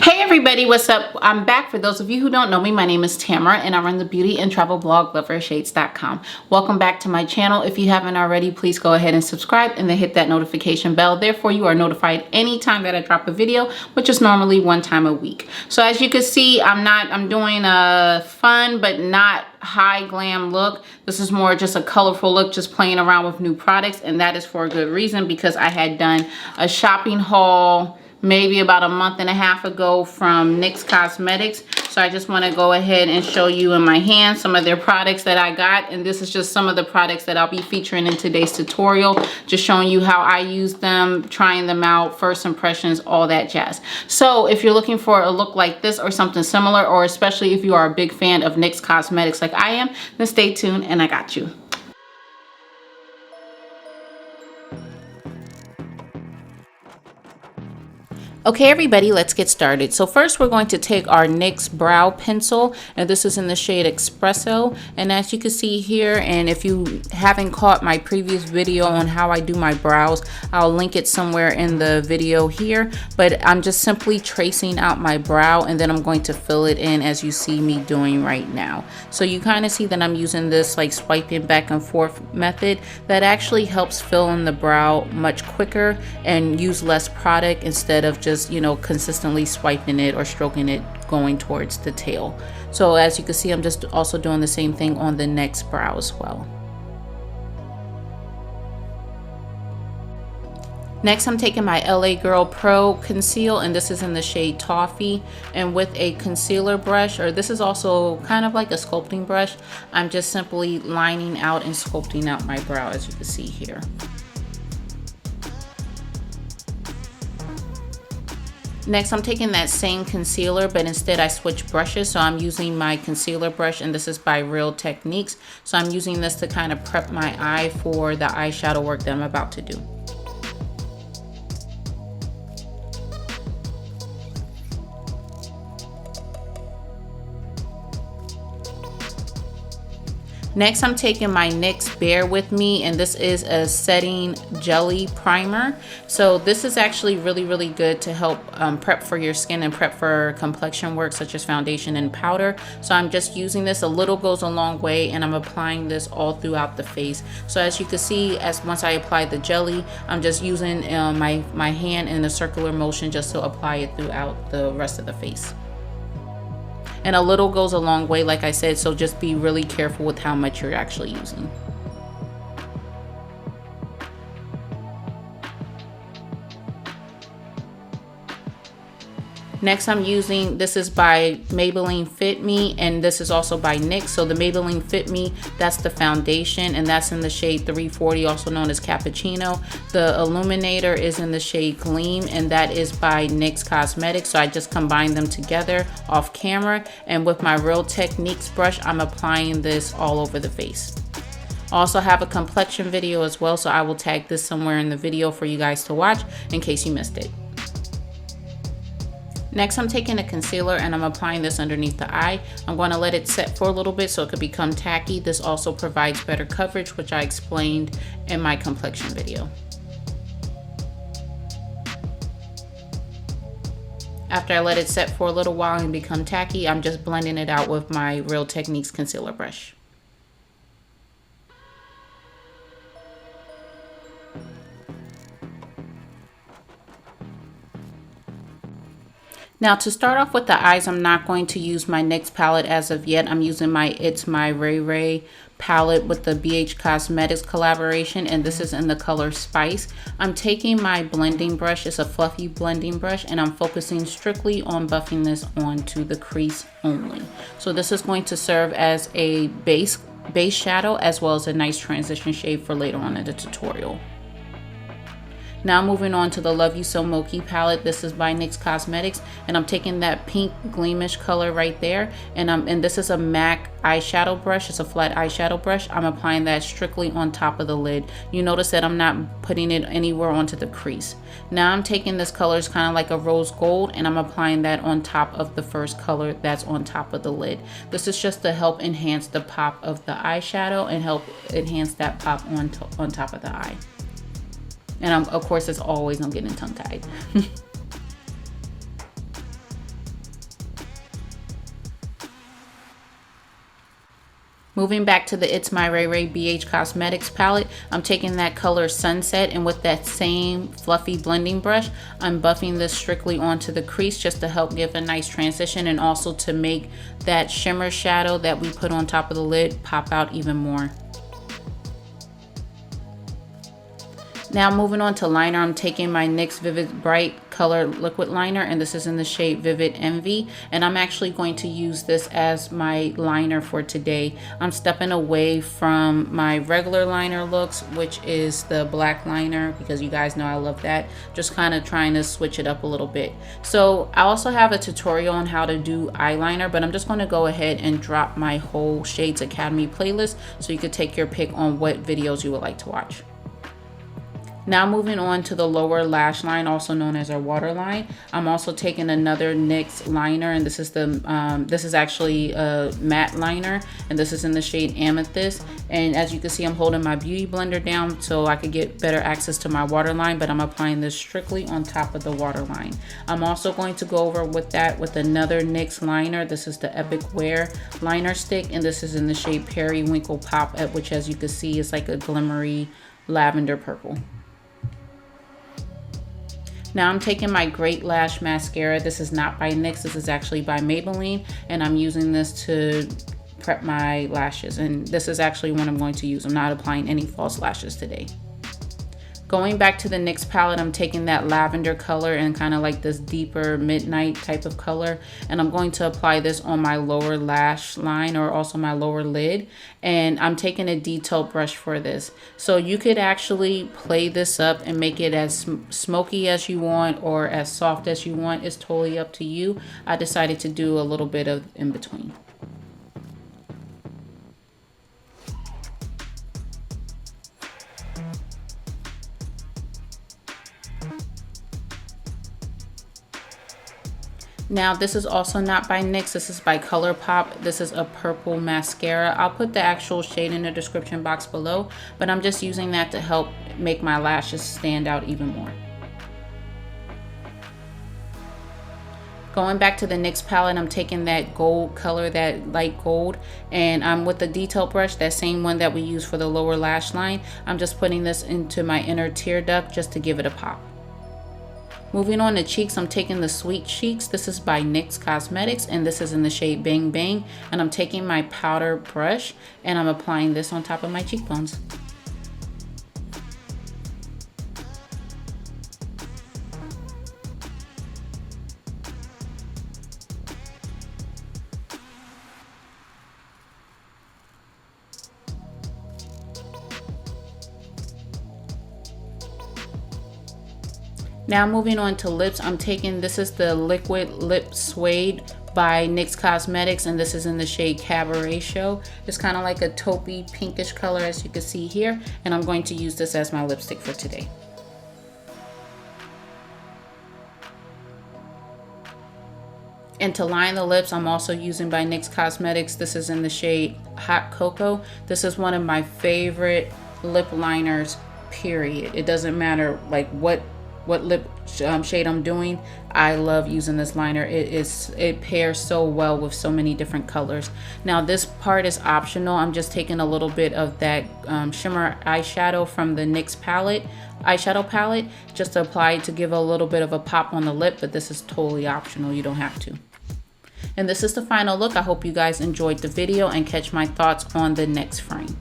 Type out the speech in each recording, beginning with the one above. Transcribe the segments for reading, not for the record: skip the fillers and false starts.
Hey everybody, what's up? I'm back. For those of you who don't know me, my name is Tamara and I run the beauty and travel blog Loverofshades.com. Welcome back to my channel. If you haven't already, please go ahead and subscribe and then hit that notification bell. Therefore, you are notified anytime that I drop a video, which is normally one time a week. So as you can see, I'm doing a fun but not high glam look. This is more just a colorful look, just playing around with new products, and that is for a good reason because I had done a shopping haul maybe about a month and a half ago from NYX Cosmetics. So I just want to go ahead and show you in my hand some of their products that I got. And this is just some of the products that I'll be featuring in today's tutorial. Just showing you how I use them, trying them out, first impressions, all that jazz. So if you're looking for a look like this or something similar, or especially if you are a big fan of NYX Cosmetics like I am, then stay tuned and I got you. Okay everybody, let's get started. So first we're going to take our NYX brow pencil, and this is in the shade Espresso. And as you can see here, and if you haven't caught my previous video on how I do my brows, I'll link it somewhere in the video here. But I'm just simply tracing out my brow and then I'm going to fill it in as you see me doing right now. So you kind of see that I'm using this like swiping back and forth method that actually helps fill in the brow much quicker and use less product instead of just, you know, consistently swiping it or stroking it going towards the tail. So as you can see, I'm just also doing the same thing on the next brow as well. Next, I'm taking my LA Girl Pro Conceal, and this is in the shade Toffee. And with a concealer brush, or this is also kind of like a sculpting brush, I'm just simply lining out and sculpting out my brow, as you can see here. Next, I'm taking that same concealer, but instead I switch brushes. So I'm using my concealer brush, and this is by Real Techniques. So I'm using this to kind of prep my eye for the eyeshadow work that I'm about to do. Next, I'm taking my NYX Bare with me, and this is a setting jelly primer. So this is actually really good to help prep for your skin and prep for complexion work such as foundation and powder. So I'm just using this. A little goes a long way, and I'm applying this all throughout the face. So as you can see, once I apply the jelly, I'm just using my hand in a circular motion just to apply it throughout the rest of the face. And a little goes a long way, like I said, so just be really careful with how much you're actually using. Next, I'm using, this is by Maybelline Fit Me, and this is also by NYX. So the Maybelline Fit Me, that's the foundation, and that's in the shade 340, also known as Cappuccino. The illuminator is in the shade Gleam, and that is by NYX Cosmetics. So I just combine them together off camera, and with my Real Techniques brush, I'm applying this all over the face. I also have a complexion video as well, so I will tag this somewhere in the video for you guys to watch in case you missed it. Next, I'm taking a concealer and I'm applying this underneath the eye. I'm going to let it set for a little bit so it could become tacky. This also provides better coverage, which I explained in my complexion video. After I let it set for a little while and become tacky, I'm just blending it out with my Real Techniques concealer brush. Now to start off with the eyes, I'm not going to use my NYX palette as of yet. I'm using my It's My Ray Ray palette with the BH Cosmetics collaboration, and this is in the color Spice. I'm taking my blending brush, it's a fluffy blending brush, and I'm focusing strictly on buffing this onto the crease only. So this is going to serve as a base shadow as well as a nice transition shade for later on in the tutorial. Now moving on to the Love You So Mochi palette. This is by NYX Cosmetics, and I'm taking that pink gleamish color right there, and this is a MAC eyeshadow brush. It's a flat eyeshadow brush. I'm applying that strictly on top of the lid. You notice that I'm not putting it anywhere onto the crease. Now I'm taking this color, it's kind of like a rose gold, and I'm applying that on top of the first color that's on top of the lid. This is just to help enhance the pop of the eyeshadow and help enhance that pop on top of the eye. And of course, as always, I'm getting tongue-tied. Moving back to the It's My Ray Ray BH Cosmetics palette, I'm taking that color Sunset, and with that same fluffy blending brush, I'm buffing this strictly onto the crease just to help give a nice transition and also to make that shimmer shadow that we put on top of the lid pop out even more. Now moving on to liner, I'm taking my NYX Vivid Bright Color Liquid Liner, and this is in the shade Vivid Envy, and I'm actually going to use this as my liner for today. I'm stepping away from my regular liner looks, which is the black liner, because you guys know I love that. Just kind of trying to switch it up a little bit. So I also have a tutorial on how to do eyeliner, but I'm just going to go ahead and drop my whole Shades Academy playlist so you could take your pick on what videos you would like to watch. Now moving on to the lower lash line, also known as our waterline, I'm also taking another NYX liner, and this is actually a matte liner, and this is in the shade Amethyst. And as you can see, I'm holding my beauty blender down so I could get better access to my waterline, but I'm applying this strictly on top of the waterline. I'm also going to go over with that with another NYX liner. This is the Epic Wear liner stick, and this is in the shade Periwinkle Pop, which as you can see is like a glimmery lavender purple. Now I'm taking my Great Lash Mascara. This is not by NYX, this is actually by Maybelline, and I'm using this to prep my lashes. And this is actually what I'm going to use. I'm not applying any false lashes today. Going back to the NYX palette, I'm taking that lavender color and kind of like this deeper midnight type of color, and I'm going to apply this on my lower lash line or also my lower lid, and I'm taking a detail brush for this. So you could actually play this up and make it as smoky as you want or as soft as you want. It's totally up to you. I decided to do a little bit of in between. Now this is also not by NYX, this is by ColourPop. This is a purple mascara. I'll put the actual shade in the description box below, but I'm just using that to help make my lashes stand out even more. Going back to the NYX palette, I'm taking that gold color, that light gold, and I'm with the detail brush, that same one that we use for the lower lash line. I'm just putting this into my inner tear duct just to give it a pop. Moving on to cheeks, I'm taking the Sweet Cheeks. This is by NYX Cosmetics, and this is in the shade Bang Bang. And I'm taking my powder brush, and I'm applying this on top of my cheekbones. Now moving on to lips, I'm taking, this is the Liquid Lip Suede by NYX Cosmetics, and this is in the shade Cabaret Show. It's kind of like a taupey pinkish color as you can see here, and I'm going to use this as my lipstick for today. And to line the lips, I'm also using by NYX Cosmetics. This is in the shade Hot Cocoa. This is one of my favorite lip liners, period. It doesn't matter like what lip shade I'm doing. I love using this liner. It pairs so well with so many different colors. Now this part is optional. I'm just taking a little bit of that shimmer eyeshadow from the NYX eyeshadow palette just to apply to give a little bit of a pop on the lip, but this is totally optional. You don't have to. And this is the final look. I hope you guys enjoyed the video and catch my thoughts on the next frame.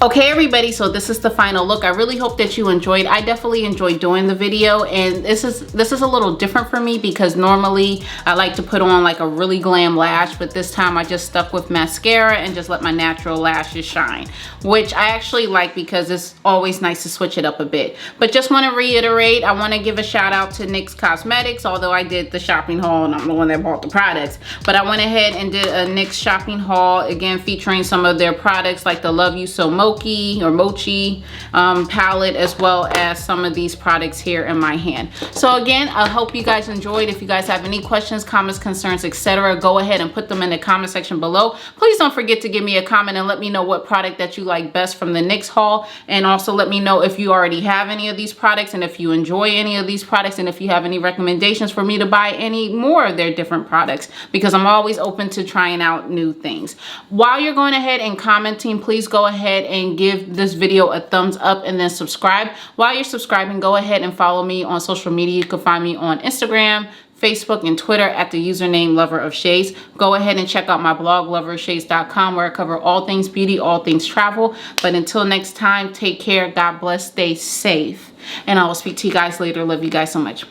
Okay everybody, so this is the final look. I really hope that you enjoyed. I definitely enjoyed doing the video, and this is a little different for me because normally I like to put on like a really glam lash, but this time I just stuck with mascara and just let my natural lashes shine, which I actually like because it's always nice to switch it up a bit. But just want to reiterate, I want to give a shout out to NYX Cosmetics, although I did the shopping haul and I'm the one that bought the products, but I went ahead and did a NYX shopping haul again featuring some of their products like the Love You So Mocha mochi palette, as well as some of these products here in my hand. So again, I hope you guys enjoyed. If you guys have any questions, comments, concerns, etc., go ahead and put them in the comment section below. Please don't forget to give me a comment and let me know what product that you like best from the NYX haul, and also let me know if you already have any of these products and if you enjoy any of these products, and if you have any recommendations for me to buy any more of their different products, because I'm always open to trying out new things. While you're going ahead and commenting, please go ahead and give this video a thumbs up and then subscribe. While you're subscribing, go ahead and follow me on social media. You can find me on Instagram, Facebook, and Twitter at the username Loverofshades. Go ahead and check out my blog, Loverofshades.com, where I cover all things beauty, all things travel. But until next time, take care, God bless, stay safe, and I will speak to you guys later. Love you guys so much.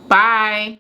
Bye.